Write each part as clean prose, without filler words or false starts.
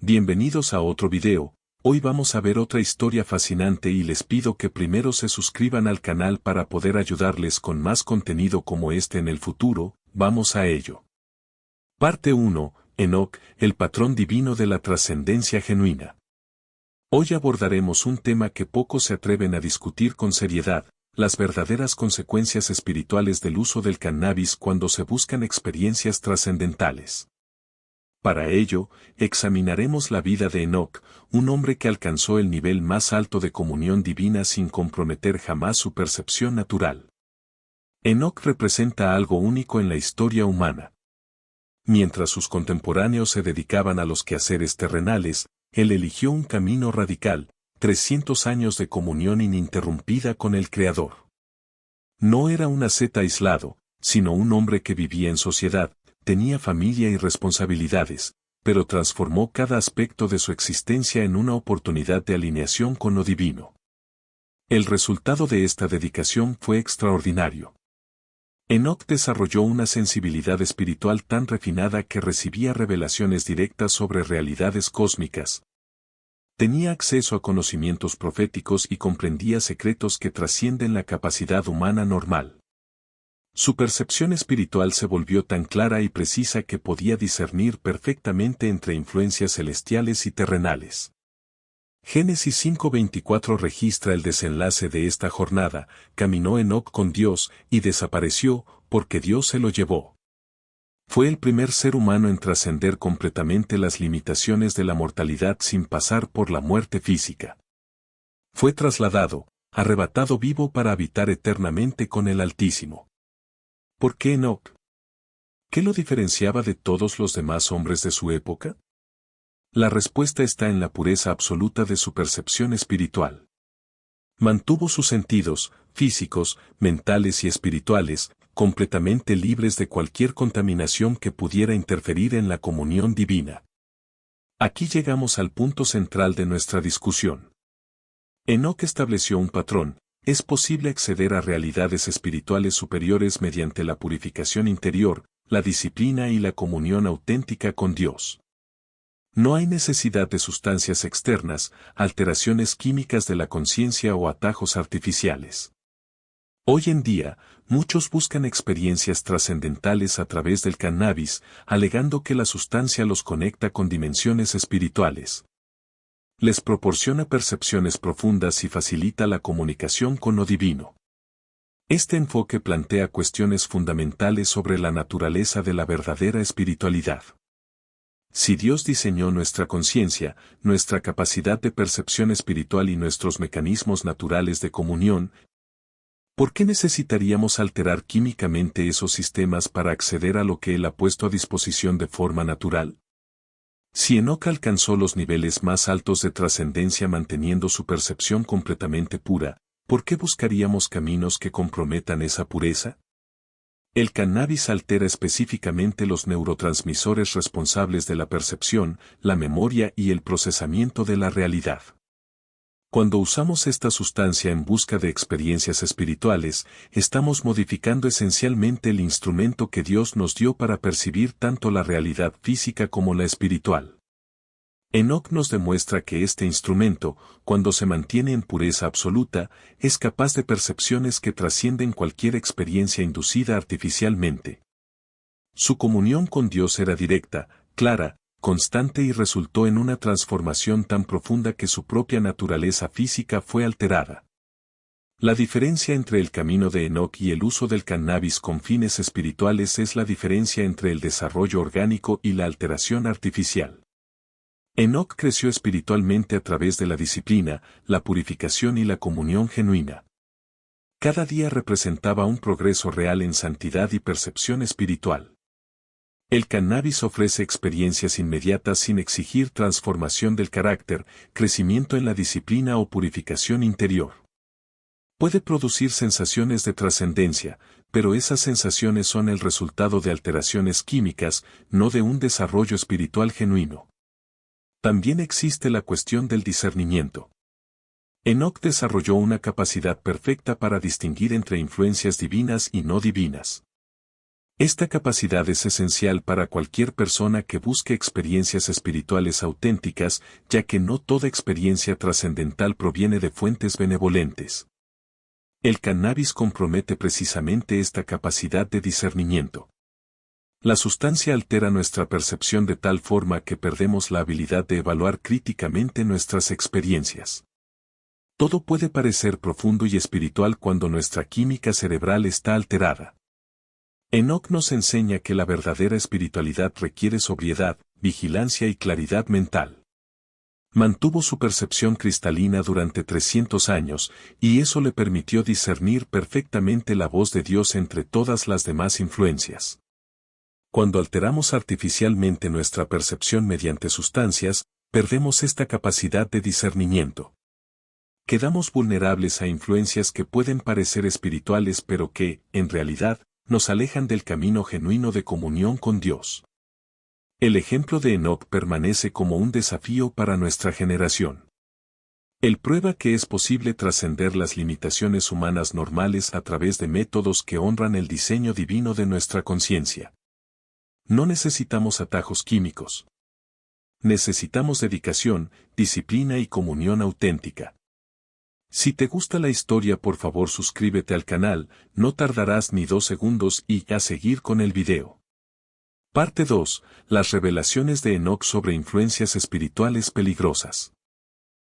Bienvenidos a otro video. Hoy vamos a ver otra historia fascinante y les pido que primero se suscriban al canal para poder ayudarles con más contenido como este en el futuro. Vamos a ello. Parte 1. Enoc, el patrón divino de la trascendencia genuina. Hoy abordaremos un tema que pocos se atreven a discutir con seriedad, las verdaderas consecuencias espirituales del uso del cannabis cuando se buscan experiencias trascendentales. Para ello, examinaremos la vida de Enoc, un hombre que alcanzó el nivel más alto de comunión divina sin comprometer jamás su percepción natural. Enoc representa algo único en la historia humana. Mientras sus contemporáneos se dedicaban a los quehaceres terrenales, él eligió un camino radical, 300 años de comunión ininterrumpida con el Creador. No era un asceta aislado, sino un hombre que vivía en sociedad, tenía familia y responsabilidades, pero transformó cada aspecto de su existencia en una oportunidad de alineación con lo divino. El resultado de esta dedicación fue extraordinario. Enoc desarrolló una sensibilidad espiritual tan refinada que recibía revelaciones directas sobre realidades cósmicas. Tenía acceso a conocimientos proféticos y comprendía secretos que trascienden la capacidad humana normal. Su percepción espiritual se volvió tan clara y precisa que podía discernir perfectamente entre influencias celestiales y terrenales. Génesis 5:24 registra el desenlace de esta jornada: caminó Enoc con Dios y desapareció, porque Dios se lo llevó. Fue el primer ser humano en trascender completamente las limitaciones de la mortalidad sin pasar por la muerte física. Fue trasladado, arrebatado vivo para habitar eternamente con el Altísimo. ¿Por qué Enoc? ¿Qué lo diferenciaba de todos los demás hombres de su época? La respuesta está en la pureza absoluta de su percepción espiritual. Mantuvo sus sentidos, físicos, mentales y espirituales, completamente libres de cualquier contaminación que pudiera interferir en la comunión divina. Aquí llegamos al punto central de nuestra discusión. Enoc estableció un patrón: es posible acceder a realidades espirituales superiores mediante la purificación interior, la disciplina y la comunión auténtica con Dios. No hay necesidad de sustancias externas, alteraciones químicas de la conciencia o atajos artificiales. Hoy en día, muchos buscan experiencias trascendentales a través del cannabis, alegando que la sustancia los conecta con dimensiones espirituales. Les proporciona percepciones profundas y facilita la comunicación con lo divino. Este enfoque plantea cuestiones fundamentales sobre la naturaleza de la verdadera espiritualidad. Si Dios diseñó nuestra conciencia, nuestra capacidad de percepción espiritual y nuestros mecanismos naturales de comunión, ¿por qué necesitaríamos alterar químicamente esos sistemas para acceder a lo que Él ha puesto a disposición de forma natural? Si Enoc alcanzó los niveles más altos de trascendencia manteniendo su percepción completamente pura, ¿por qué buscaríamos caminos que comprometan esa pureza? El cannabis altera específicamente los neurotransmisores responsables de la percepción, la memoria y el procesamiento de la realidad. Cuando usamos esta sustancia en busca de experiencias espirituales, estamos modificando esencialmente el instrumento que Dios nos dio para percibir tanto la realidad física como la espiritual. Enoc nos demuestra que este instrumento, cuando se mantiene en pureza absoluta, es capaz de percepciones que trascienden cualquier experiencia inducida artificialmente. Su comunión con Dios era directa, clara, constante y resultó en una transformación tan profunda que su propia naturaleza física fue alterada. La diferencia entre el camino de Enoc y el uso del cannabis con fines espirituales es la diferencia entre el desarrollo orgánico y la alteración artificial. Enoc creció espiritualmente a través de la disciplina, la purificación y la comunión genuina. Cada día representaba un progreso real en santidad y percepción espiritual. El cannabis ofrece experiencias inmediatas sin exigir transformación del carácter, crecimiento en la disciplina o purificación interior. Puede producir sensaciones de trascendencia, pero esas sensaciones son el resultado de alteraciones químicas, no de un desarrollo espiritual genuino. También existe la cuestión del discernimiento. Enoc desarrolló una capacidad perfecta para distinguir entre influencias divinas y no divinas. Esta capacidad es esencial para cualquier persona que busque experiencias espirituales auténticas, ya que no toda experiencia trascendental proviene de fuentes benevolentes. El cannabis compromete precisamente esta capacidad de discernimiento. La sustancia altera nuestra percepción de tal forma que perdemos la habilidad de evaluar críticamente nuestras experiencias. Todo puede parecer profundo y espiritual cuando nuestra química cerebral está alterada. Enoch nos enseña que la verdadera espiritualidad requiere sobriedad, vigilancia y claridad mental. Mantuvo su percepción cristalina durante 300 años, y eso le permitió discernir perfectamente la voz de Dios entre todas las demás influencias. Cuando alteramos artificialmente nuestra percepción mediante sustancias, perdemos esta capacidad de discernimiento. Quedamos vulnerables a influencias que pueden parecer espirituales pero que, en realidad, nos alejan del camino genuino de comunión con Dios. El ejemplo de Enoch permanece como un desafío para nuestra generación. Él prueba que es posible trascender las limitaciones humanas normales a través de métodos que honran el diseño divino de nuestra conciencia. No necesitamos atajos químicos. Necesitamos dedicación, disciplina y comunión auténtica. Si te gusta la historia, por favor suscríbete al canal, no tardarás ni 2 segundos y a seguir con el video. Parte 2. Las revelaciones de Enoch sobre influencias espirituales peligrosas.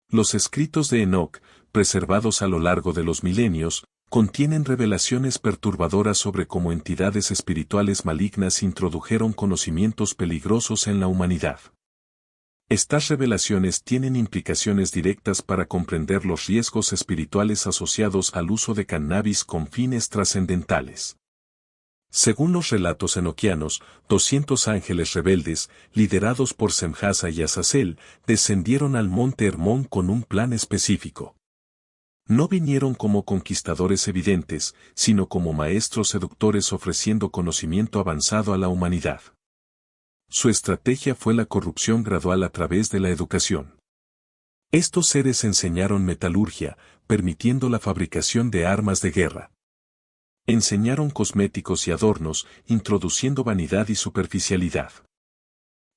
Los escritos de Enoch, preservados a lo largo de los milenios, contienen revelaciones perturbadoras sobre cómo entidades espirituales malignas introdujeron conocimientos peligrosos en la humanidad. Estas revelaciones tienen implicaciones directas para comprender los riesgos espirituales asociados al uso de cannabis con fines trascendentales. Según los relatos enoquianos, 200 ángeles rebeldes, liderados por Semjasa y Azazel, descendieron al monte Hermón con un plan específico. No vinieron como conquistadores evidentes, sino como maestros seductores ofreciendo conocimiento avanzado a la humanidad. Su estrategia fue la corrupción gradual a través de la educación. Estos seres enseñaron metalurgia, permitiendo la fabricación de armas de guerra. Enseñaron cosméticos y adornos, introduciendo vanidad y superficialidad.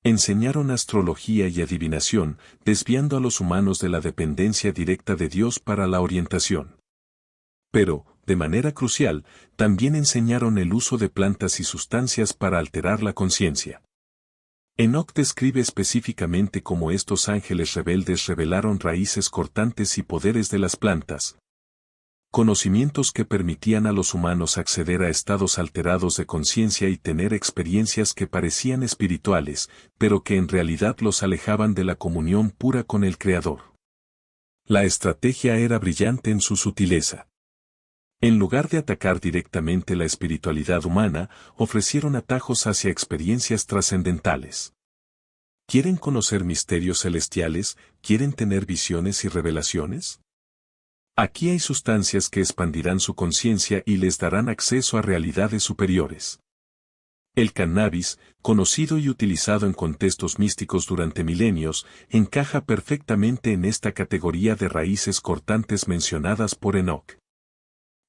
Enseñaron astrología y adivinación, desviando a los humanos de la dependencia directa de Dios para la orientación. Pero, de manera crucial, también enseñaron el uso de plantas y sustancias para alterar la conciencia. Enoch describe específicamente cómo estos ángeles rebeldes revelaron raíces cortantes y poderes de las plantas. Conocimientos que permitían a los humanos acceder a estados alterados de conciencia y tener experiencias que parecían espirituales, pero que en realidad los alejaban de la comunión pura con el Creador. La estrategia era brillante en su sutileza. En lugar de atacar directamente la espiritualidad humana, ofrecieron atajos hacia experiencias trascendentales. ¿Quieren conocer misterios celestiales? ¿Quieren tener visiones y revelaciones? Aquí hay sustancias que expandirán su conciencia y les darán acceso a realidades superiores. El cannabis, conocido y utilizado en contextos místicos durante milenios, encaja perfectamente en esta categoría de raíces cortantes mencionadas por Enoch.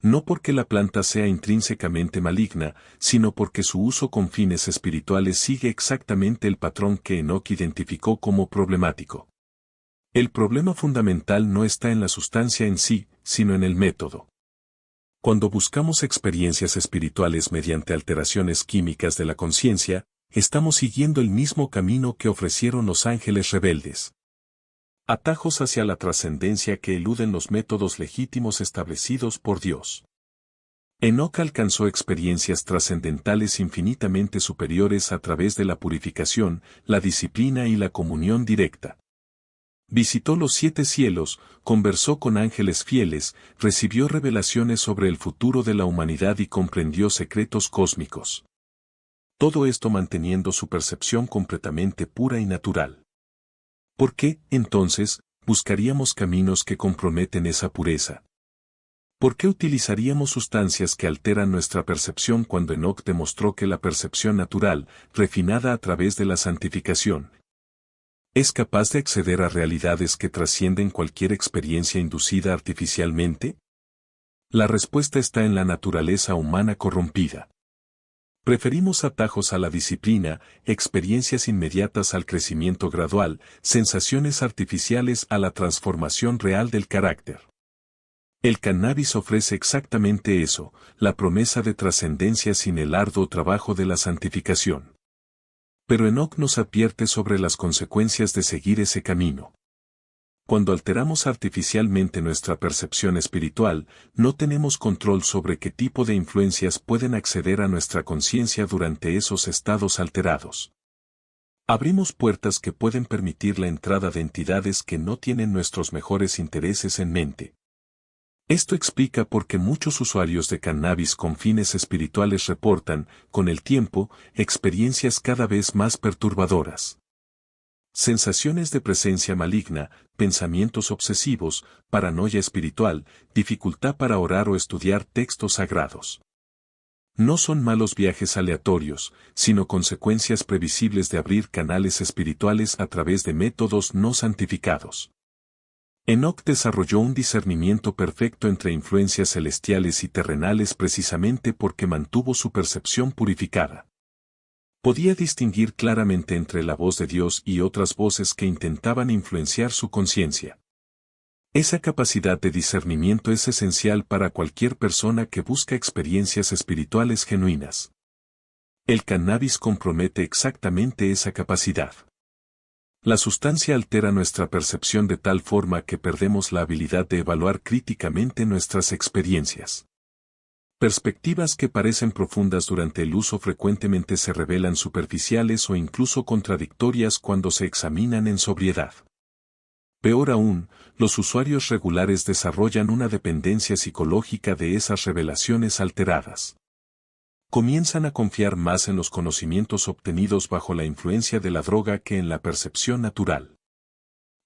No porque la planta sea intrínsecamente maligna, sino porque su uso con fines espirituales sigue exactamente el patrón que Enoch identificó como problemático. El problema fundamental no está en la sustancia en sí, sino en el método. Cuando buscamos experiencias espirituales mediante alteraciones químicas de la conciencia, estamos siguiendo el mismo camino que ofrecieron los ángeles rebeldes. Atajos hacia la trascendencia que eluden los métodos legítimos establecidos por Dios. Enoch alcanzó experiencias trascendentales infinitamente superiores a través de la purificación, la disciplina y la comunión directa. Visitó los 7 cielos, conversó con ángeles fieles, recibió revelaciones sobre el futuro de la humanidad y comprendió secretos cósmicos. Todo esto manteniendo su percepción completamente pura y natural. ¿Por qué, entonces, buscaríamos caminos que comprometen esa pureza? ¿Por qué utilizaríamos sustancias que alteran nuestra percepción cuando Enoch demostró que la percepción natural, refinada a través de la santificación, es capaz de acceder a realidades que trascienden cualquier experiencia inducida artificialmente? La respuesta está en la naturaleza humana corrompida. Preferimos atajos a la disciplina, experiencias inmediatas al crecimiento gradual, sensaciones artificiales a la transformación real del carácter. El cannabis ofrece exactamente eso, la promesa de trascendencia sin el arduo trabajo de la santificación. Pero Enoc nos advierte sobre las consecuencias de seguir ese camino. Cuando alteramos artificialmente nuestra percepción espiritual, no tenemos control sobre qué tipo de influencias pueden acceder a nuestra conciencia durante esos estados alterados. Abrimos puertas que pueden permitir la entrada de entidades que no tienen nuestros mejores intereses en mente. Esto explica por qué muchos usuarios de cannabis con fines espirituales reportan, con el tiempo, experiencias cada vez más perturbadoras. Sensaciones de presencia maligna, pensamientos obsesivos, paranoia espiritual, dificultad para orar o estudiar textos sagrados. No son malos viajes aleatorios, sino consecuencias previsibles de abrir canales espirituales a través de métodos no santificados. Enoc desarrolló un discernimiento perfecto entre influencias celestiales y terrenales precisamente porque mantuvo su percepción purificada. Podía distinguir claramente entre la voz de Dios y otras voces que intentaban influenciar su conciencia. Esa capacidad de discernimiento es esencial para cualquier persona que busca experiencias espirituales genuinas. El cannabis compromete exactamente esa capacidad. La sustancia altera nuestra percepción de tal forma que perdemos la habilidad de evaluar críticamente nuestras experiencias. Perspectivas que parecen profundas durante el uso frecuentemente se revelan superficiales o incluso contradictorias cuando se examinan en sobriedad. Peor aún, los usuarios regulares desarrollan una dependencia psicológica de esas revelaciones alteradas. Comienzan a confiar más en los conocimientos obtenidos bajo la influencia de la droga que en la percepción natural.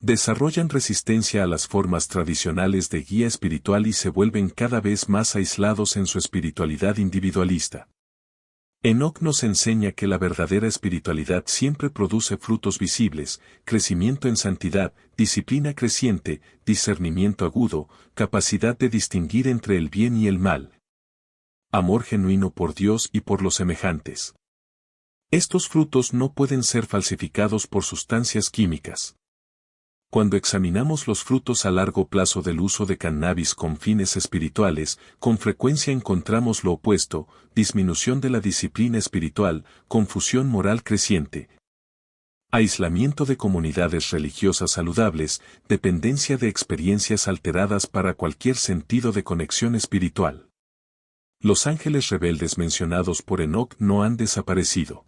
Desarrollan resistencia a las formas tradicionales de guía espiritual y se vuelven cada vez más aislados en su espiritualidad individualista. Enoc nos enseña que la verdadera espiritualidad siempre produce frutos visibles, crecimiento en santidad, disciplina creciente, discernimiento agudo, capacidad de distinguir entre el bien y el mal. Amor genuino por Dios y por los semejantes. Estos frutos no pueden ser falsificados por sustancias químicas. Cuando examinamos los frutos a largo plazo del uso de cannabis con fines espirituales, con frecuencia encontramos lo opuesto, disminución de la disciplina espiritual, confusión moral creciente, aislamiento de comunidades religiosas saludables, dependencia de experiencias alteradas para cualquier sentido de conexión espiritual. Los ángeles rebeldes mencionados por Enoc no han desaparecido.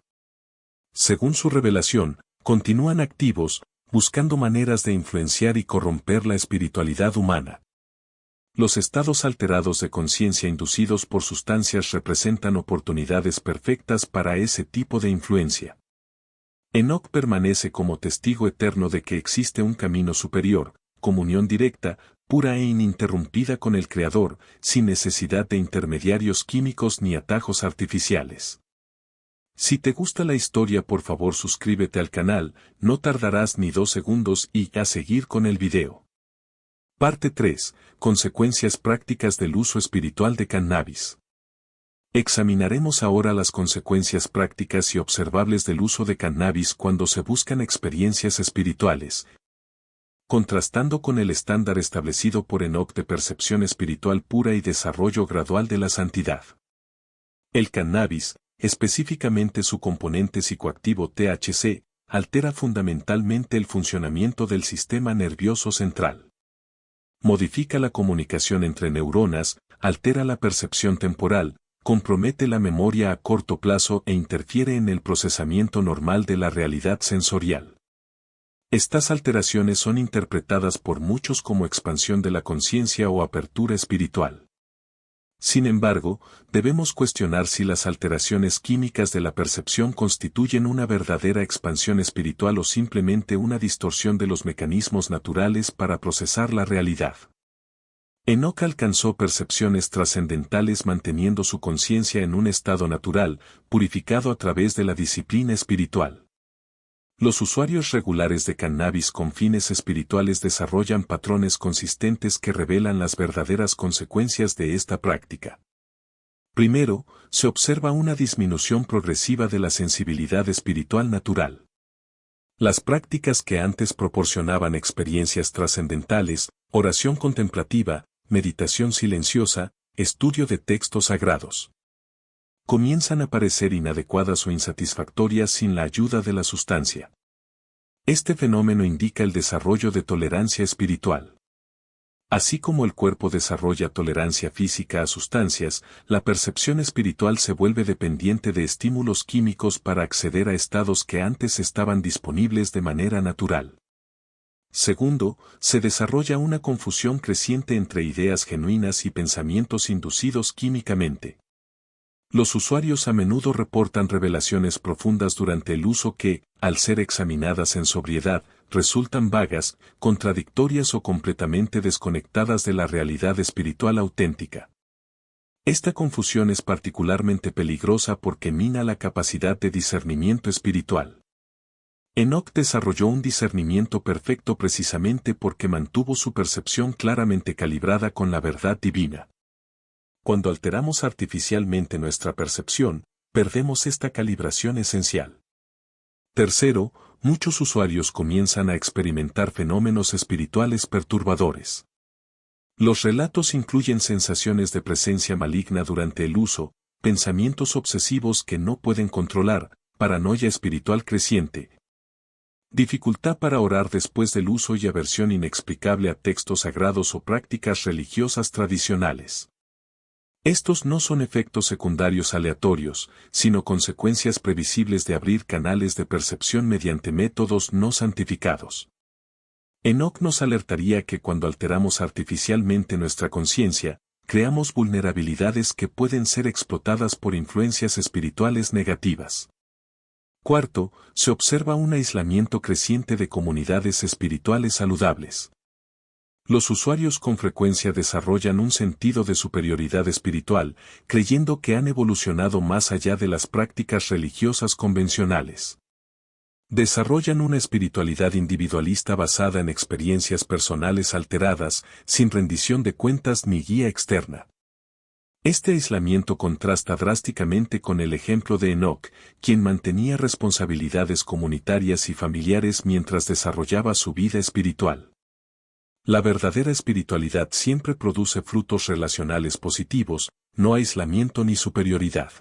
Según su revelación, continúan activos, buscando maneras de influenciar y corromper la espiritualidad humana. Los estados alterados de conciencia inducidos por sustancias representan oportunidades perfectas para ese tipo de influencia. Enoc permanece como testigo eterno de que existe un camino superior, comunión directa, pura e ininterrumpida con el Creador, sin necesidad de intermediarios químicos ni atajos artificiales. Si te gusta la historia, por favor suscríbete al canal, no tardarás ni 2 segundos y a seguir con el video. Parte 3. Consecuencias prácticas del uso espiritual de cannabis. Examinaremos ahora las consecuencias prácticas y observables del uso de cannabis cuando se buscan experiencias espirituales, contrastando con el estándar establecido por Enoc de percepción espiritual pura y desarrollo gradual de la santidad. El cannabis, específicamente su componente psicoactivo THC, altera fundamentalmente el funcionamiento del sistema nervioso central. Modifica la comunicación entre neuronas, altera la percepción temporal, compromete la memoria a corto plazo e interfiere en el procesamiento normal de la realidad sensorial. Estas alteraciones son interpretadas por muchos como expansión de la conciencia o apertura espiritual. Sin embargo, debemos cuestionar si las alteraciones químicas de la percepción constituyen una verdadera expansión espiritual o simplemente una distorsión de los mecanismos naturales para procesar la realidad. Enoc alcanzó percepciones trascendentales manteniendo su conciencia en un estado natural, purificado a través de la disciplina espiritual. Los usuarios regulares de cannabis con fines espirituales desarrollan patrones consistentes que revelan las verdaderas consecuencias de esta práctica. Primero, se observa una disminución progresiva de la sensibilidad espiritual natural. Las prácticas que antes proporcionaban experiencias trascendentales, oración contemplativa, meditación silenciosa, estudio de textos sagrados, comienzan a parecer inadecuadas o insatisfactorias sin la ayuda de la sustancia. Este fenómeno indica el desarrollo de tolerancia espiritual. Así como el cuerpo desarrolla tolerancia física a sustancias, la percepción espiritual se vuelve dependiente de estímulos químicos para acceder a estados que antes estaban disponibles de manera natural. Segundo, se desarrolla una confusión creciente entre ideas genuinas y pensamientos inducidos químicamente. Los usuarios a menudo reportan revelaciones profundas durante el uso que, al ser examinadas en sobriedad, resultan vagas, contradictorias o completamente desconectadas de la realidad espiritual auténtica. Esta confusión es particularmente peligrosa porque mina la capacidad de discernimiento espiritual. Enoc desarrolló un discernimiento perfecto precisamente porque mantuvo su percepción claramente calibrada con la verdad divina. Cuando alteramos artificialmente nuestra percepción, perdemos esta calibración esencial. Tercero, muchos usuarios comienzan a experimentar fenómenos espirituales perturbadores. Los relatos incluyen sensaciones de presencia maligna durante el uso, pensamientos obsesivos que no pueden controlar, paranoia espiritual creciente, dificultad para orar después del uso y aversión inexplicable a textos sagrados o prácticas religiosas tradicionales. Estos no son efectos secundarios aleatorios, sino consecuencias previsibles de abrir canales de percepción mediante métodos no santificados. Enoc nos alertaría que cuando alteramos artificialmente nuestra conciencia, creamos vulnerabilidades que pueden ser explotadas por influencias espirituales negativas. Cuarto, se observa un aislamiento creciente de comunidades espirituales saludables. Los usuarios con frecuencia desarrollan un sentido de superioridad espiritual, creyendo que han evolucionado más allá de las prácticas religiosas convencionales. Desarrollan una espiritualidad individualista basada en experiencias personales alteradas, sin rendición de cuentas ni guía externa. Este aislamiento contrasta drásticamente con el ejemplo de Enoc, quien mantenía responsabilidades comunitarias y familiares mientras desarrollaba su vida espiritual. La verdadera espiritualidad siempre produce frutos relacionales positivos, no aislamiento ni superioridad.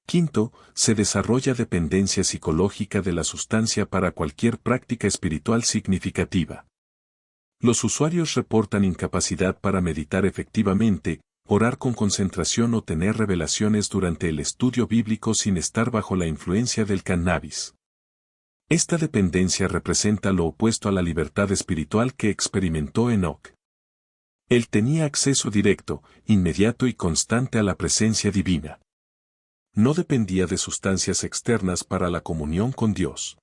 Quinto, se desarrolla dependencia psicológica de la sustancia para cualquier práctica espiritual significativa. Los usuarios reportan incapacidad para meditar efectivamente, orar con concentración o tener revelaciones durante el estudio bíblico sin estar bajo la influencia del cannabis. Esta dependencia representa lo opuesto a la libertad espiritual que experimentó Enoc. Él tenía acceso directo, inmediato y constante a la presencia divina. No dependía de sustancias externas para la comunión con Dios.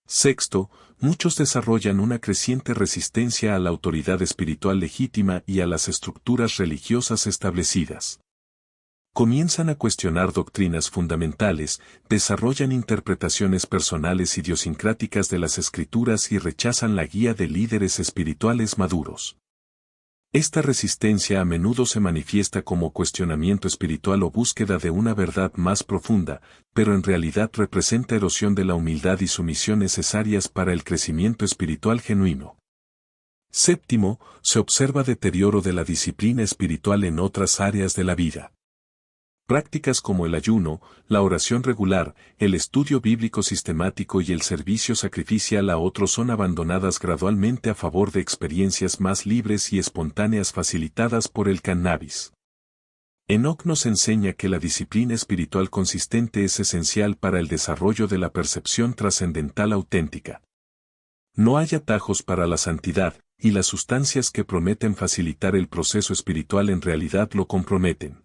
Sexto, muchos desarrollan una creciente resistencia a la autoridad espiritual legítima y a las estructuras religiosas establecidas. Comienzan a cuestionar doctrinas fundamentales, desarrollan interpretaciones personales idiosincráticas de las escrituras y rechazan la guía de líderes espirituales maduros. Esta resistencia a menudo se manifiesta como cuestionamiento espiritual o búsqueda de una verdad más profunda, pero en realidad representa erosión de la humildad y sumisión necesarias para el crecimiento espiritual genuino. Séptimo, se observa deterioro de la disciplina espiritual en otras áreas de la vida. Prácticas como el ayuno, la oración regular, el estudio bíblico sistemático y el servicio sacrificial a otros son abandonadas gradualmente a favor de experiencias más libres y espontáneas facilitadas por el cannabis. Enoc nos enseña que la disciplina espiritual consistente es esencial para el desarrollo de la percepción trascendental auténtica. No hay atajos para la santidad, y las sustancias que prometen facilitar el proceso espiritual en realidad lo comprometen.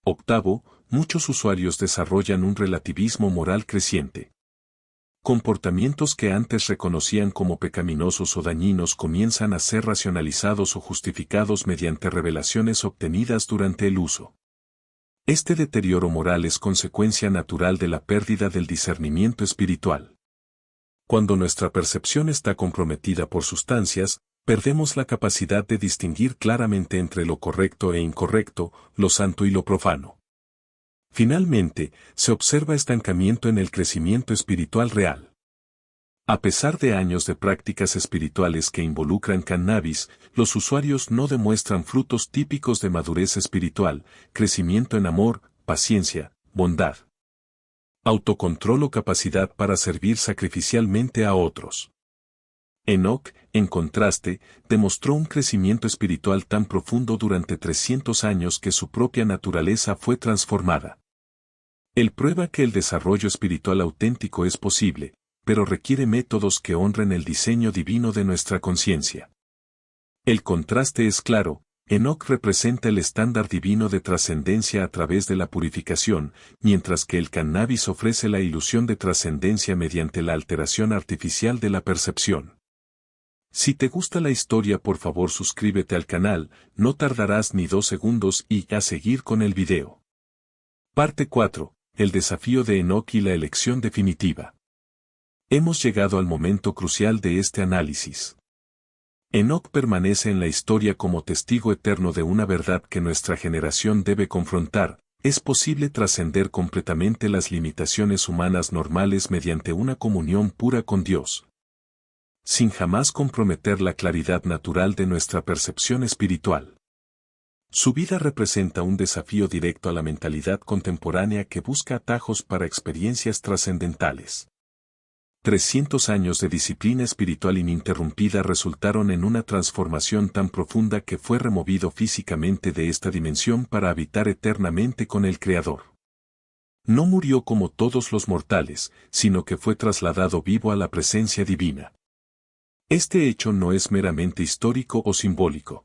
Octavo, muchos usuarios desarrollan un relativismo moral creciente. Comportamientos que antes reconocían como pecaminosos o dañinos comienzan a ser racionalizados o justificados mediante revelaciones obtenidas durante el uso. Este deterioro moral es consecuencia natural de la pérdida del discernimiento espiritual. Cuando nuestra percepción está comprometida por sustancias, Perdemos la capacidad de distinguir claramente entre lo correcto e incorrecto, lo santo y lo profano. Finalmente, se observa estancamiento en el crecimiento espiritual real. A pesar de años de prácticas espirituales que involucran cannabis, los usuarios no demuestran frutos típicos de madurez espiritual, crecimiento en amor, paciencia, bondad, autocontrol o capacidad para servir sacrificialmente a otros. Enoc, en contraste, demostró un crecimiento espiritual tan profundo durante 300 años que su propia naturaleza fue transformada. Él prueba que el desarrollo espiritual auténtico es posible, pero requiere métodos que honren el diseño divino de nuestra conciencia. El contraste es claro. Enoc representa el estándar divino de trascendencia a través de la purificación, mientras que el cannabis ofrece la ilusión de trascendencia mediante la alteración artificial de la percepción. Si te gusta la historia, por favor suscríbete al canal, no tardarás ni 2 segundos y a seguir con el video. Parte 4. El desafío de Enoc y la elección definitiva. Hemos llegado al momento crucial de este análisis. Enoc permanece en la historia como testigo eterno de una verdad que nuestra generación debe confrontar. Es posible trascender completamente las limitaciones humanas normales mediante una comunión pura con Dios, sin jamás comprometer la claridad natural de nuestra percepción espiritual. Su vida representa un desafío directo a la mentalidad contemporánea que busca atajos para experiencias trascendentales. 300 años de disciplina espiritual ininterrumpida resultaron en una transformación tan profunda que fue removido físicamente de esta dimensión para habitar eternamente con el Creador. No murió como todos los mortales, sino que fue trasladado vivo a la presencia divina. Este hecho no es meramente histórico o simbólico.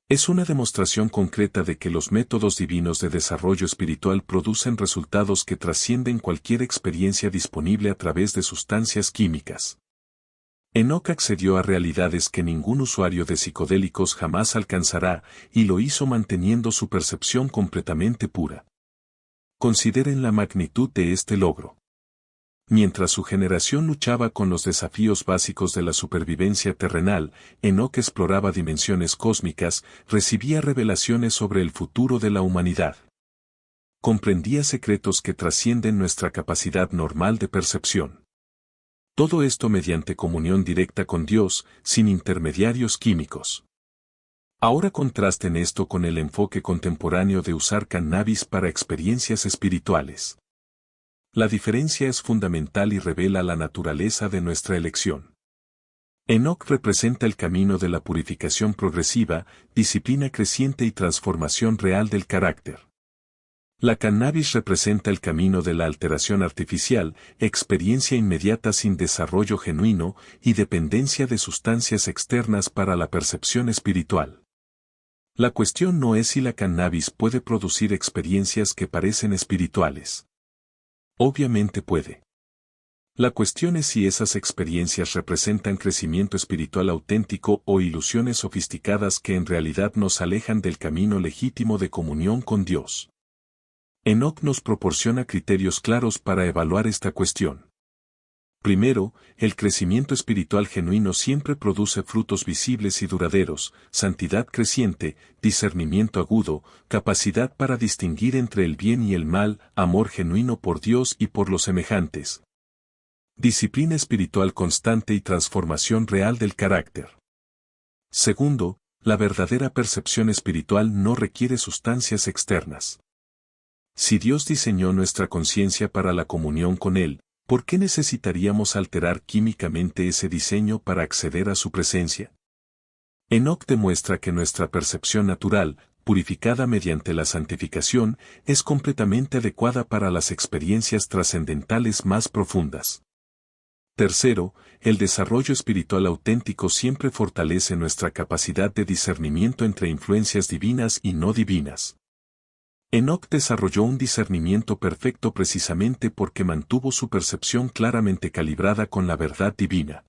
Es una demostración concreta de que los métodos divinos de desarrollo espiritual producen resultados que trascienden cualquier experiencia disponible a través de sustancias químicas. Enoc accedió a realidades que ningún usuario de psicodélicos jamás alcanzará, y lo hizo manteniendo su percepción completamente pura. Consideren la magnitud de este logro. Mientras su generación luchaba con los desafíos básicos de la supervivencia terrenal, Enoc exploraba dimensiones cósmicas, recibía revelaciones sobre el futuro de la humanidad. Comprendía secretos que trascienden nuestra capacidad normal de percepción. Todo esto mediante comunión directa con Dios, sin intermediarios químicos. Ahora contrasten esto con el enfoque contemporáneo de usar cannabis para experiencias espirituales. La diferencia es fundamental y revela la naturaleza de nuestra elección. Enoc representa el camino de la purificación progresiva, disciplina creciente y transformación real del carácter. La cannabis representa el camino de la alteración artificial, experiencia inmediata sin desarrollo genuino y dependencia de sustancias externas para la percepción espiritual. La cuestión no es si la cannabis puede producir experiencias que parecen espirituales. Obviamente puede. La cuestión es si esas experiencias representan crecimiento espiritual auténtico o ilusiones sofisticadas que en realidad nos alejan del camino legítimo de comunión con Dios. Enoc nos proporciona criterios claros para evaluar esta cuestión. Primero, el crecimiento espiritual genuino siempre produce frutos visibles y duraderos, santidad creciente, discernimiento agudo, capacidad para distinguir entre el bien y el mal, amor genuino por Dios y por los semejantes. Disciplina espiritual constante y transformación real del carácter. Segundo, la verdadera percepción espiritual no requiere sustancias externas. Si Dios diseñó nuestra conciencia para la comunión con Él, ¿por qué necesitaríamos alterar químicamente ese diseño para acceder a su presencia? Enoc demuestra que nuestra percepción natural, purificada mediante la santificación, es completamente adecuada para las experiencias trascendentales más profundas. Tercero, el desarrollo espiritual auténtico siempre fortalece nuestra capacidad de discernimiento entre influencias divinas y no divinas. Enoc desarrolló un discernimiento perfecto precisamente porque mantuvo su percepción claramente calibrada con la verdad divina.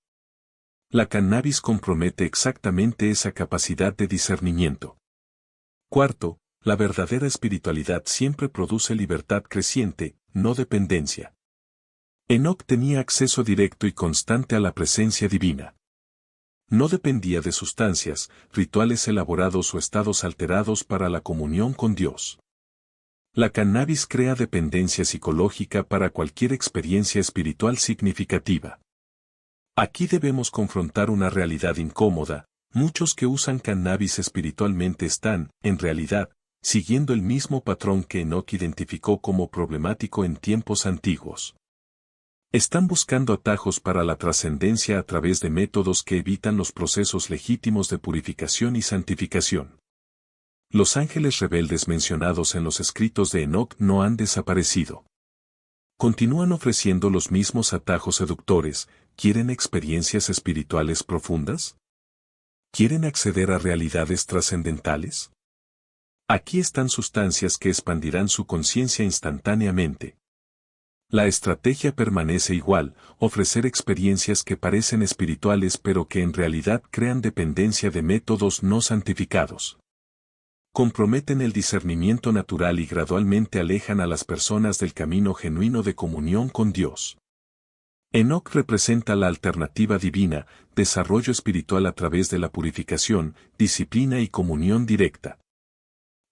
La cannabis compromete exactamente esa capacidad de discernimiento. Cuarto, la verdadera espiritualidad siempre produce libertad creciente, no dependencia. Enoc tenía acceso directo y constante a la presencia divina. No dependía de sustancias, rituales elaborados o estados alterados para la comunión con Dios. La cannabis crea dependencia psicológica para cualquier experiencia espiritual significativa. Aquí debemos confrontar una realidad incómoda: muchos que usan cannabis espiritualmente están, en realidad, siguiendo el mismo patrón que Enoch identificó como problemático en tiempos antiguos. Están buscando atajos para la trascendencia a través de métodos que evitan los procesos legítimos de purificación y santificación. Los ángeles rebeldes mencionados en los escritos de Enoch no han desaparecido. Continúan ofreciendo los mismos atajos seductores. ¿Quieren experiencias espirituales profundas? ¿Quieren acceder a realidades trascendentales? Aquí están sustancias que expandirán su conciencia instantáneamente. La estrategia permanece igual: ofrecer experiencias que parecen espirituales pero que en realidad crean dependencia de métodos no santificados. Comprometen el discernimiento natural y gradualmente alejan a las personas del camino genuino de comunión con Dios. Enoch representa la alternativa divina: desarrollo espiritual a través de la purificación, disciplina y comunión directa.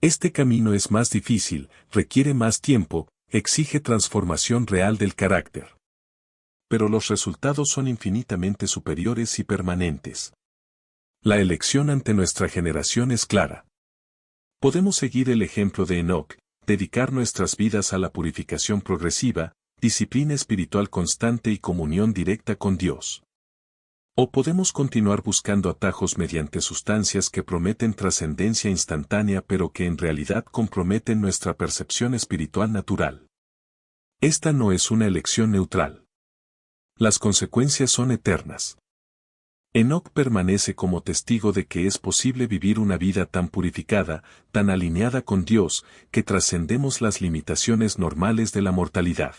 Este camino es más difícil, requiere más tiempo, exige transformación real del carácter. Pero los resultados son infinitamente superiores y permanentes. La elección ante nuestra generación es clara. Podemos seguir el ejemplo de Enoch, dedicar nuestras vidas a la purificación progresiva, disciplina espiritual constante y comunión directa con Dios. O podemos continuar buscando atajos mediante sustancias que prometen trascendencia instantánea pero que en realidad comprometen nuestra percepción espiritual natural. Esta no es una elección neutral. Las consecuencias son eternas. Enoch permanece como testigo de que es posible vivir una vida tan purificada, tan alineada con Dios, que trascendemos las limitaciones normales de la mortalidad.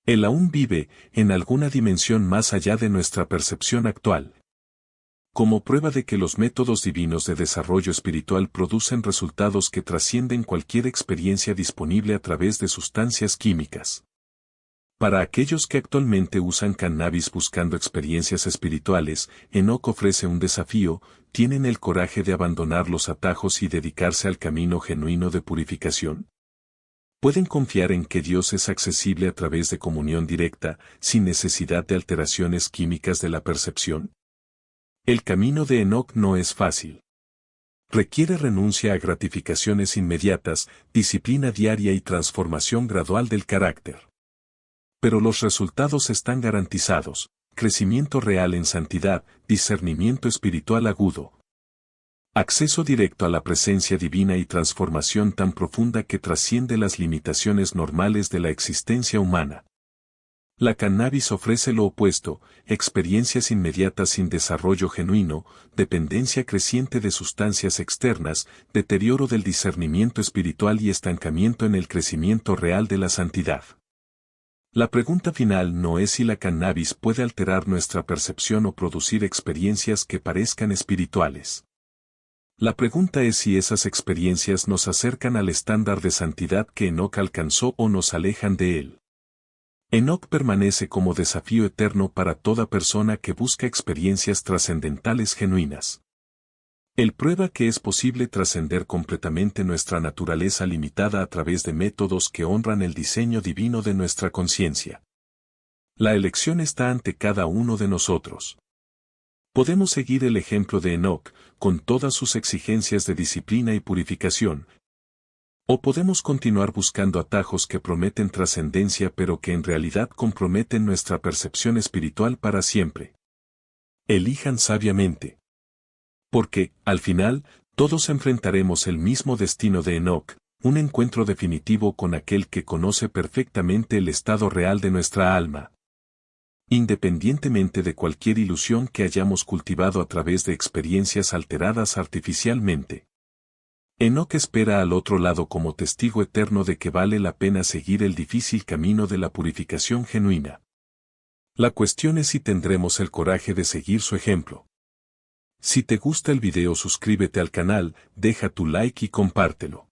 Él aún vive, en alguna dimensión más allá de nuestra percepción actual. Como prueba de que los métodos divinos de desarrollo espiritual producen resultados que trascienden cualquier experiencia disponible a través de sustancias químicas. Para aquellos que actualmente usan cannabis buscando experiencias espirituales, Enoch ofrece un desafío: ¿tienen el coraje de abandonar los atajos y dedicarse al camino genuino de purificación? ¿Pueden confiar en que Dios es accesible a través de comunión directa, sin necesidad de alteraciones químicas de la percepción? El camino de Enoch no es fácil. Requiere renuncia a gratificaciones inmediatas, disciplina diaria y transformación gradual del carácter. Pero los resultados están garantizados: crecimiento real en santidad, discernimiento espiritual agudo, acceso directo a la presencia divina y transformación tan profunda que trasciende las limitaciones normales de la existencia humana. La cannabis ofrece lo opuesto: experiencias inmediatas sin desarrollo genuino, dependencia creciente de sustancias externas, deterioro del discernimiento espiritual y estancamiento en el crecimiento real de la santidad. La pregunta final no es si la cannabis puede alterar nuestra percepción o producir experiencias que parezcan espirituales. La pregunta es si esas experiencias nos acercan al estándar de santidad que Enoch alcanzó o nos alejan de él. Enoch permanece como desafío eterno para toda persona que busca experiencias trascendentales genuinas. Él prueba que es posible trascender completamente nuestra naturaleza limitada a través de métodos que honran el diseño divino de nuestra conciencia. La elección está ante cada uno de nosotros. Podemos seguir el ejemplo de Enoch, con todas sus exigencias de disciplina y purificación. O podemos continuar buscando atajos que prometen trascendencia pero que en realidad comprometen nuestra percepción espiritual para siempre. Elijan sabiamente. Porque, al final, todos enfrentaremos el mismo destino de Enoch: un encuentro definitivo con aquel que conoce perfectamente el estado real de nuestra alma. Independientemente de cualquier ilusión que hayamos cultivado a través de experiencias alteradas artificialmente. Enoch espera al otro lado como testigo eterno de que vale la pena seguir el difícil camino de la purificación genuina. La cuestión es si tendremos el coraje de seguir su ejemplo. Si te gusta el video, suscríbete al canal, deja tu like y compártelo.